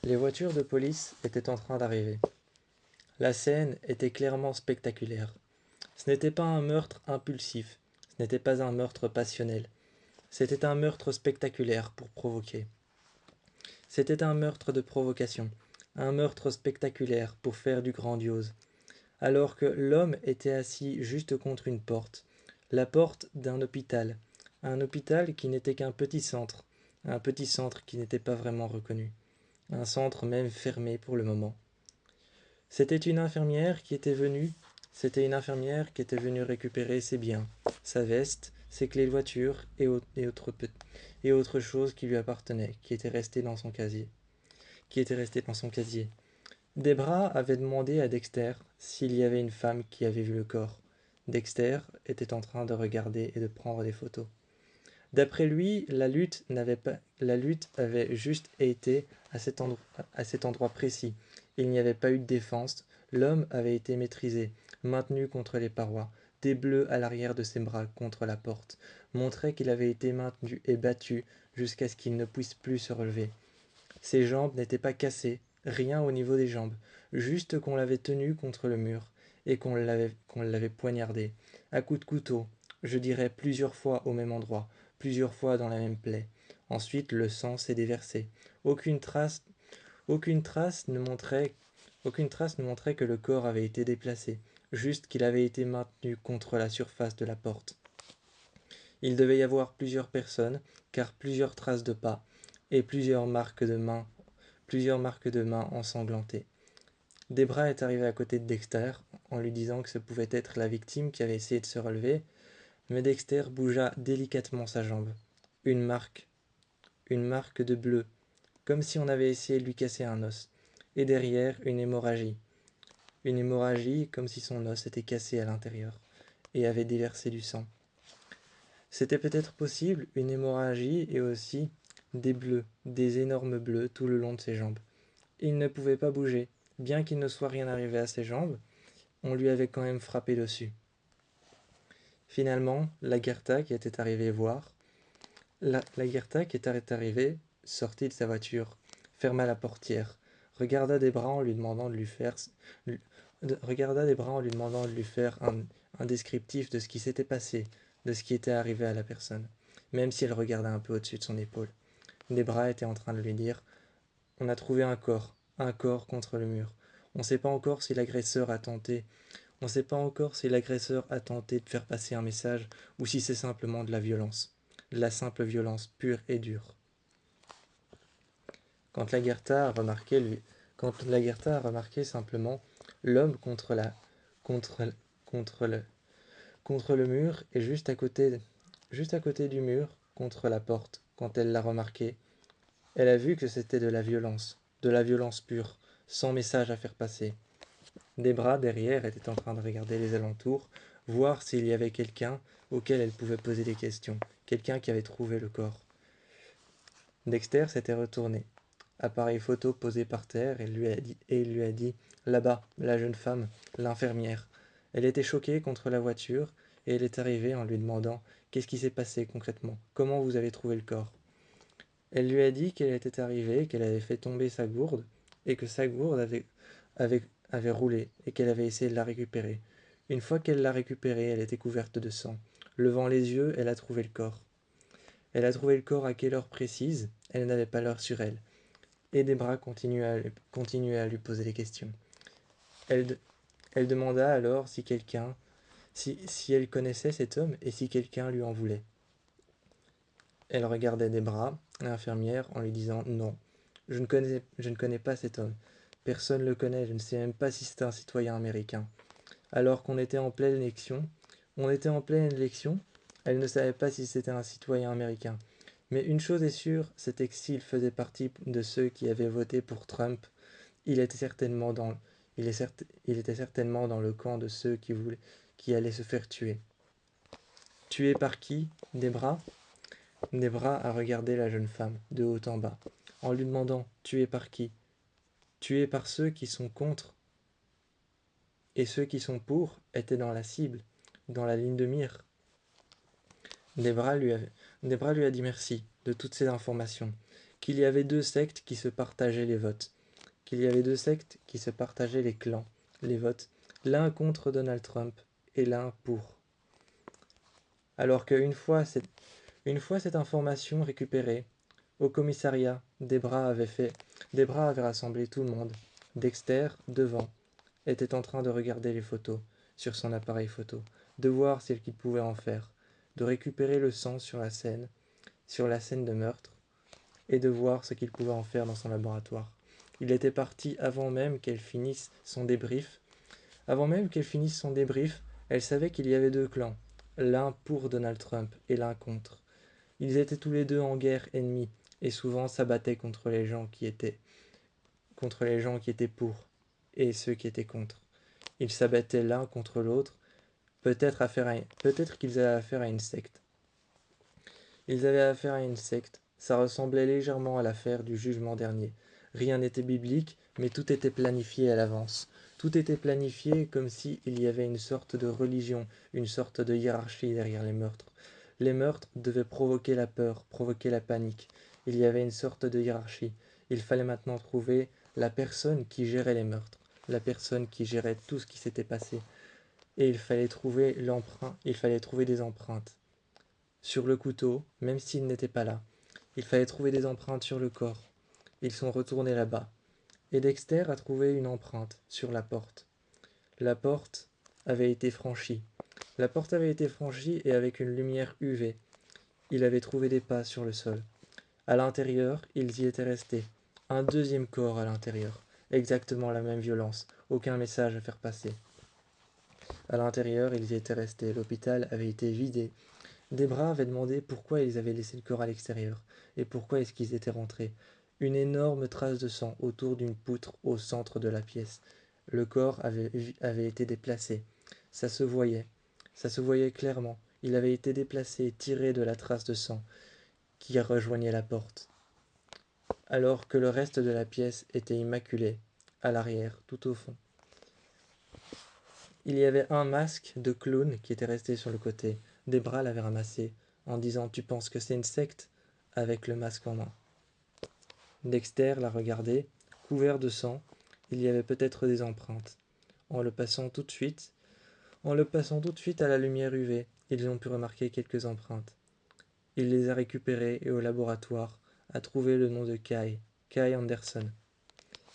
Les voitures de police étaient en train d'arriver. La scène était clairement spectaculaire. Ce n'était pas un meurtre impulsif, ce n'était pas un meurtre passionnel. C'était un meurtre spectaculaire pour provoquer. C'était un meurtre de provocation, un meurtre spectaculaire pour faire du grandiose. Alors que l'homme était assis juste contre une porte, la porte d'un hôpital, un hôpital qui n'était qu'un petit centre, un petit centre qui n'était pas vraiment reconnu, un centre même fermé pour le moment. C'était une infirmière qui était venue, c'était une infirmière qui était venue récupérer ses biens, sa veste, ses clés de voiture et autre chose qui lui appartenait, qui était resté dans son casier. Debra avait demandé à Dexter s'il y avait une femme qui avait vu le corps. Dexter était en train de regarder et de prendre des photos. D'après lui, la lutte avait juste été à cet endroit précis. Il n'y avait pas eu de défense. L'homme avait été maîtrisé, maintenu contre les parois. Des bleus à l'arrière de ses bras contre la porte montraient qu'il avait été maintenu et battu jusqu'à ce qu'il ne puisse plus se relever. Ses jambes n'étaient pas cassées, rien au niveau des jambes, juste qu'on l'avait tenu contre le mur et qu'on l'avait poignardé, à coups de couteau, je dirais plusieurs fois au même endroit, plusieurs fois dans la même plaie. Ensuite, le sang s'est déversé. Aucune trace, aucune trace ne montrait, aucune trace ne montrait que le corps avait été déplacé, juste qu'il avait été maintenu contre la surface de la porte. Il devait y avoir plusieurs personnes, car plusieurs traces de pas et plusieurs marques de mains ensanglantées. Debra est arrivée à côté de Dexter en lui disant que ce pouvait être la victime qui avait essayé de se relever, mais Dexter bougea délicatement sa jambe. Une marque de bleu, comme si on avait essayé de lui casser un os, et derrière une hémorragie comme si son os était cassé à l'intérieur et avait déversé du sang. C'était peut-être possible une hémorragie et aussi des bleus, des énormes bleus tout le long de ses jambes. Il ne pouvait pas bouger, bien qu'il ne soit rien arrivé à ses jambes, on lui avait quand même frappé dessus. Finalement, Lagertha qui était arrivée voir, Lagertha qui était arrivée, sortit de sa voiture, ferma la portière, regarda Debra en lui demandant de lui faire, un descriptif de ce qui s'était passé, de ce qui était arrivé à la personne, même si elle regardait un peu au-dessus de son épaule. Debra était en train de lui dire « On a trouvé un corps contre le mur. On ne sait pas encore si l'agresseur a tenté On ne sait pas encore si l'agresseur a tenté de faire passer un message ou si c'est simplement de la violence. De la simple violence pure et dure. » Quand Lagertha a remarqué, simplement l'homme contre, contre, le, contre le mur et juste à côté du mur, contre la porte, quand elle l'a remarqué, elle a vu que c'était de la violence pure, sans message à faire passer. Debra, derrière, était en train de regarder les alentours, voir s'il y avait quelqu'un auquel elle pouvait poser des questions, quelqu'un qui avait trouvé le corps. Dexter s'était retourné, appareil photo posé par terre, et il lui a dit « Là-bas, la jeune femme, l'infirmière. » Elle était choquée contre la voiture, et elle est arrivée en lui demandant « Qu'est-ce qui s'est passé concrètement? Comment vous avez trouvé le corps ?» Elle lui a dit qu'elle était arrivée, qu'elle avait fait tomber sa gourde, et que sa gourde avait roulé, et qu'elle avait essayé de la récupérer. Une fois qu'elle l'a récupérée, elle était couverte de sang. Levant les yeux, elle a trouvé le corps. Elle a trouvé le corps à quelle heure précise? Elle n'avait pas l'heure sur elle. Et Debra continuait à lui poser des questions. Elle demanda alors si elle connaissait cet homme et si quelqu'un lui en voulait. Elle regardait Debra, l'infirmière, en lui disant « Non, je ne connais pas cet homme. Personne ne le connaît, je ne sais même pas si c'est un citoyen américain. » Alors qu'on était en pleine élection, elle ne savait pas si c'était un citoyen américain. Mais une chose est sûre, c'était que s'il faisait partie de ceux qui avaient voté pour Trump, il était certainement dans, il était certainement dans le camp de ceux qui allaient se faire tuer. Tué par qui, Debra? Debra a regardé la jeune femme, de haut en bas, en lui demandant « Tué par qui ?»« Tué par ceux qui sont contre, et ceux qui sont pour étaient dans la cible, dans la ligne de mire. » Debra lui a dit merci de toutes ces informations, qu'il y avait deux sectes qui se partageaient les votes, qu'il y avait deux sectes qui se partageaient les clans, les votes, l'un contre Donald Trump et l'un pour. Alors une fois cette information récupérée, au commissariat, Debra avait rassemblé tout le monde. Dexter, devant, était en train de regarder les photos sur son appareil photo, de voir ce qu'il pouvait en faire, de récupérer le sang sur la scène de meurtre, et de voir ce qu'il pouvait en faire dans son laboratoire. Il était parti avant même qu'elle finisse son débrief. Avant même qu'elle finisse son débrief, elle savait qu'il y avait deux clans, l'un pour Donald Trump et l'un contre. Ils étaient tous les deux en guerre ennemie et souvent s'abattaient contre les gens qui étaient pour et ceux qui étaient contre. Ils s'abattaient l'un contre l'autre, peut-être qu'ils avaient affaire à une secte. Ils avaient affaire à une secte, ça ressemblait légèrement à l'affaire du jugement dernier. Rien n'était biblique, mais tout était planifié à l'avance. Tout était planifié comme s'il y avait une sorte de religion, une sorte de hiérarchie derrière les meurtres. Les meurtres devaient provoquer la peur, provoquer la panique. Il y avait une sorte de hiérarchie. Il fallait maintenant trouver la personne qui gérait les meurtres, la personne qui gérait tout ce qui s'était passé. Et il fallait trouver des empreintes sur le couteau, même s'il n'était pas là. Il fallait trouver des empreintes sur le corps. Ils sont retournés là-bas. Et Dexter a trouvé une empreinte sur la porte. La porte avait été franchie. La porte avait été franchie et avec une lumière UV. Il avait trouvé des pas sur le sol. À l'intérieur, ils y étaient restés. Un deuxième corps à l'intérieur. Exactement la même violence. Aucun message à faire passer. À l'intérieur, ils y étaient restés. L'hôpital avait été vidé. Debra avait demandé pourquoi ils avaient laissé le corps à l'extérieur, et pourquoi est-ce qu'ils étaient rentrés. Une énorme trace de sang autour d'une poutre au centre de la pièce. Le corps avait été déplacé. Ça se voyait clairement. Il avait été déplacé, tiré de la trace de sang qui rejoignait la porte. Alors que le reste de la pièce était immaculé, à l'arrière, tout au fond. Il y avait un masque de clown qui était resté sur le côté. Debra l'avait ramassé, en disant « Tu penses que c'est une secte ?» avec le masque en main. Dexter l'a regardé, couvert de sang. Il y avait peut-être des empreintes. En le passant tout de suite à la lumière UV, ils ont pu remarquer quelques empreintes. Il les a récupérées et au laboratoire a trouvé le nom de Kai Anderson.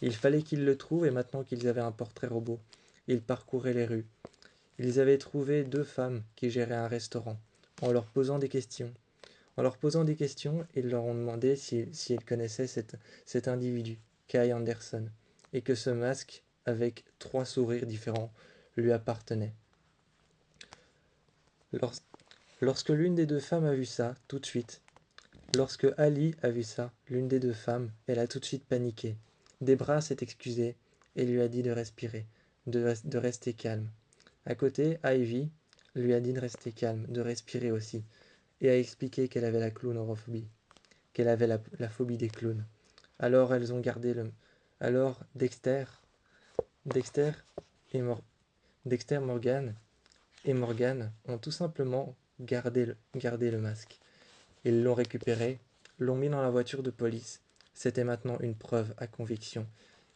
Il fallait qu'ils le trouvent et maintenant qu'ils avaient un portrait robot, ils parcouraient les rues. Ils avaient trouvé deux femmes qui géraient un restaurant. En leur posant des questions, ils leur ont demandé si elles connaissaient cet individu, Kai Anderson, et que ce masque, avec trois sourires différents, lui appartenait. Lorsque l'une des deux femmes a vu ça, tout de suite, lorsque Ali a vu ça, l'une des deux femmes, elle a tout de suite paniqué. Debra s'est excusée et lui a dit de respirer, de rester calme. À côté, Ivy lui a dit de rester calme, de respirer aussi, et a expliqué qu'elle avait la clownophobie, qu'elle avait la phobie des clowns. Alors elles ont gardé le... Alors Dexter et, Dexter Morgan ont tout simplement gardé le masque. Ils l'ont récupéré, l'ont mis dans la voiture de police. C'était maintenant une preuve à conviction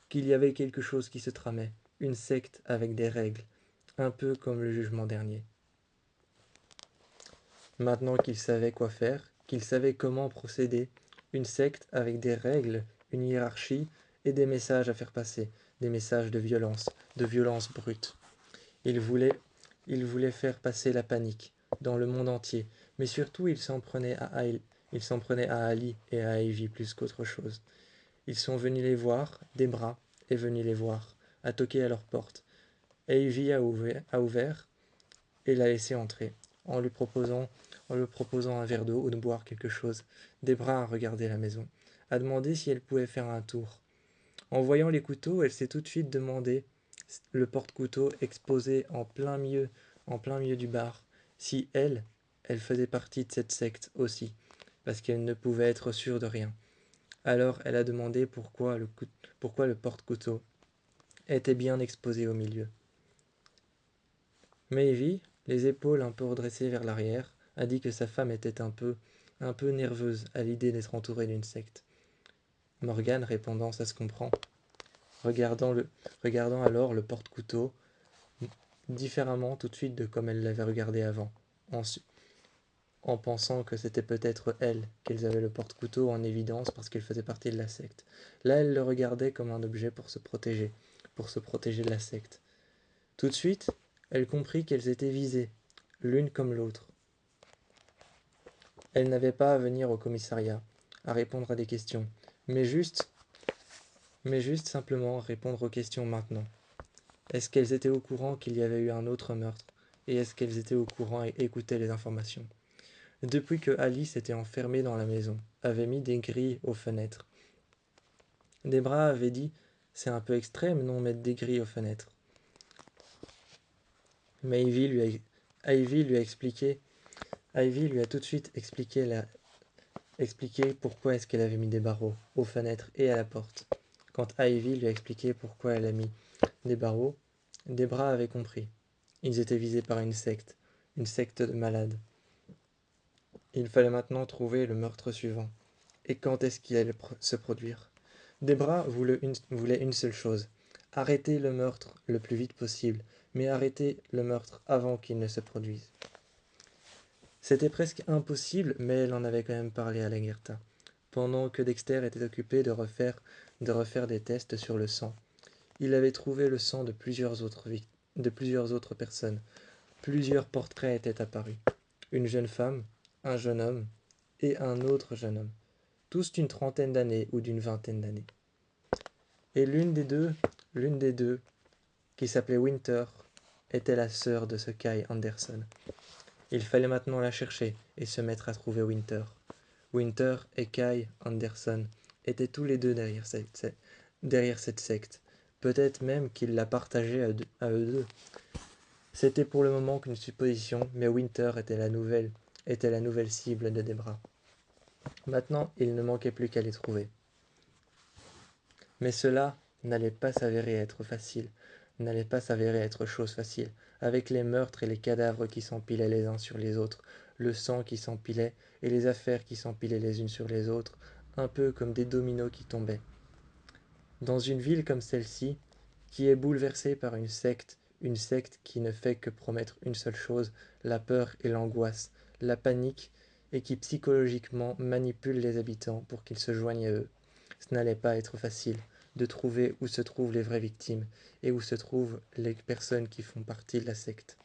qu'il y avait quelque chose qui se tramait, une secte avec des règles, un peu comme le jugement dernier. Maintenant qu'ils savaient quoi faire, qu'ils savaient comment procéder, une secte avec des règles, une hiérarchie et des messages à faire passer, des messages de violence brute. Ils voulaient faire passer la panique dans le monde entier, mais surtout ils s'en prenaient à Ali et à Ivy plus qu'autre chose. Ils sont venus les voir, Debra est venue les voir, a toqué à leur porte. Ivy a ouvert et l'a laissé entrer, en lui proposant un verre d'eau ou de boire quelque chose. Debra a regardé la maison, a demandé si elle pouvait faire un tour. En voyant les couteaux, elle s'est tout de suite demandé, le porte-couteau exposé en plein milieu du bar, si elle faisait partie de cette secte aussi, parce qu'elle ne pouvait être sûre de rien. Alors elle a demandé pourquoi le porte-couteau était bien exposé au milieu. Maevy, les épaules un peu redressées vers l'arrière, a dit que sa femme était un peu nerveuse à l'idée d'être entourée d'une secte. Morgane répondant, ça se comprend, regardant alors le porte-couteau différemment tout de suite de comme elle l'avait regardé avant, en pensant que c'était peut-être elle qu'elles avaient le porte-couteau en évidence parce qu'elle faisait partie de la secte. Là, elle le regardait comme un objet pour se protéger de la secte. Tout de suite, elle comprit qu'elles étaient visées, l'une comme l'autre. Elle n'avait pas à venir au commissariat, à répondre à des questions, mais juste simplement répondre aux questions maintenant. Est-ce qu'elles étaient au courant qu'il y avait eu un autre meurtre? Et est-ce qu'elles étaient au courant et écoutaient les informations? Depuis que Alice était enfermée dans la maison, avait mis des grilles aux fenêtres. Debra avait dit « C'est un peu extrême, non, mettre des grilles aux fenêtres ?» Mais Ivy lui a expliqué. Ivy lui a tout de suite expliqué pourquoi est-ce qu'elle avait mis des barreaux aux fenêtres et à la porte. Quand Ivy lui a expliqué pourquoi elle a mis des barreaux, Debra avait compris. Ils étaient visés par une secte de malades. Il fallait maintenant trouver le meurtre suivant. Et quand est-ce qu'il allait se produire? Debra voulait une seule chose, arrêter le meurtre le plus vite possible, mais arrêter le meurtre avant qu'il ne se produise. C'était presque impossible, mais elle en avait quand même parlé à Lagertha, pendant que Dexter était occupé de refaire des tests sur le sang. Il avait trouvé le sang de plusieurs autres personnes. Plusieurs portraits étaient apparus. Une jeune femme, un jeune homme et un autre jeune homme, tous d'une trentaine d'années ou d'une vingtaine d'années. Et l'une des deux, qui s'appelait Winter, était la sœur de ce Kai Anderson. Il fallait maintenant la chercher et se mettre à trouver Winter. Winter et Kai Anderson étaient tous les deux derrière cette secte. Peut-être même qu'ils la partageaient à eux deux. C'était pour le moment qu'une supposition, mais Winter était la nouvelle cible de Debra. Maintenant, il ne manquait plus qu'à les trouver. Mais cela n'allait pas s'avérer être facile, n'allait pas s'avérer être chose facile, avec les meurtres et les cadavres qui s'empilaient les uns sur les autres, le sang qui s'empilait et les affaires qui s'empilaient les unes sur les autres, un peu comme des dominos qui tombaient. Dans une ville comme celle-ci, qui est bouleversée par une secte qui ne fait que promettre une seule chose, la peur et l'angoisse, la panique, et qui psychologiquement manipule les habitants pour qu'ils se joignent à eux. Ce n'allait pas être facile de trouver où se trouvent les vraies victimes et où se trouvent les personnes qui font partie de la secte.